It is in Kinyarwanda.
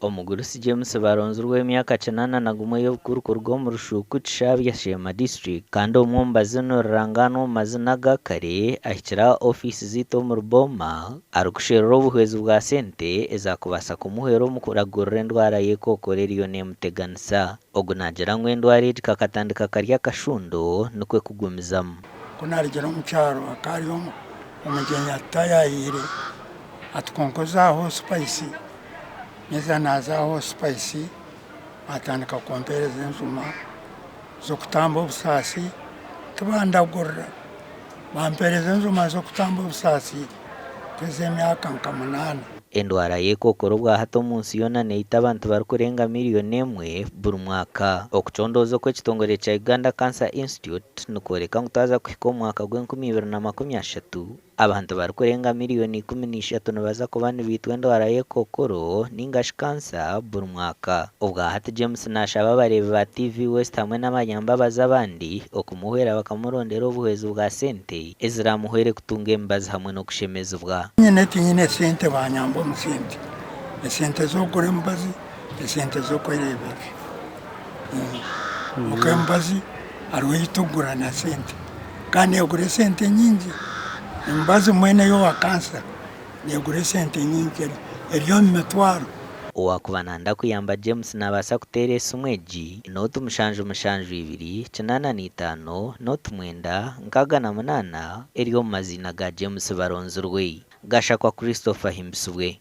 Omugurusi James Baronzo rw'emyaka 81 y'obukurukurwa omu Rushuuku Kishabya Shema District kandi omwombazi norurangana omu mazina ga kare ahikira ofisi zaitu omu Ruboma arikusherura obuhwezi bwa sente ezakubaasa kumuhwera omu kuragurira endwara y'ekookoro eriyo neemuteganisa. Ogu naagira ngu endwara egi kakatandika kari akashundo nikwe kugumizamu. Kunarigera omu kyaro akari omugyenyi atayahiire atukonkozaaho spice neza nazaho spice atandika kwampereza enjuma zo kutamba obusaasi tubandagurira bampereza enjuma zo kutamba obusaasi tweze emyaka nka 8. Endwara y'ekookoro bwa hato omu nsi yoona neita abantu barikurenga 1,000,000 buri mwaka. Okucondooza kw'ekitongole kya Uganda Cancer Institute nikworeka ngu twaza kuhika omu mwaka gw'2030 abantu barikurenga 13,000,000 nibaza kuba nibaitwa endwara y'ekookoro ningashi kansa buri mwaka. Obwa hati James nashaba abareebi ba TV West hamwe n'abanyambabazi abandi okumuhwera bakamurondera obuhwezi bwa sente eziramuhwere kutunga emibazi hamwe n'okushemezibwa. Tinyine sente banyamba omu sente, esente z'okugura emibazi, esente z'okwereebeka. Emibazi hariho ei tokugura na sente kandi egura sente nyingi. Emibazi mwene y'owa kansa negura sente nyingi eri omu mitwaro. Owakuba nanda kuyamba James nabaasa kuteera esimu egi inoti 77285 eri omu mazina ga James Baronzo rwe. Gashakwa Christopher Himbisibwe.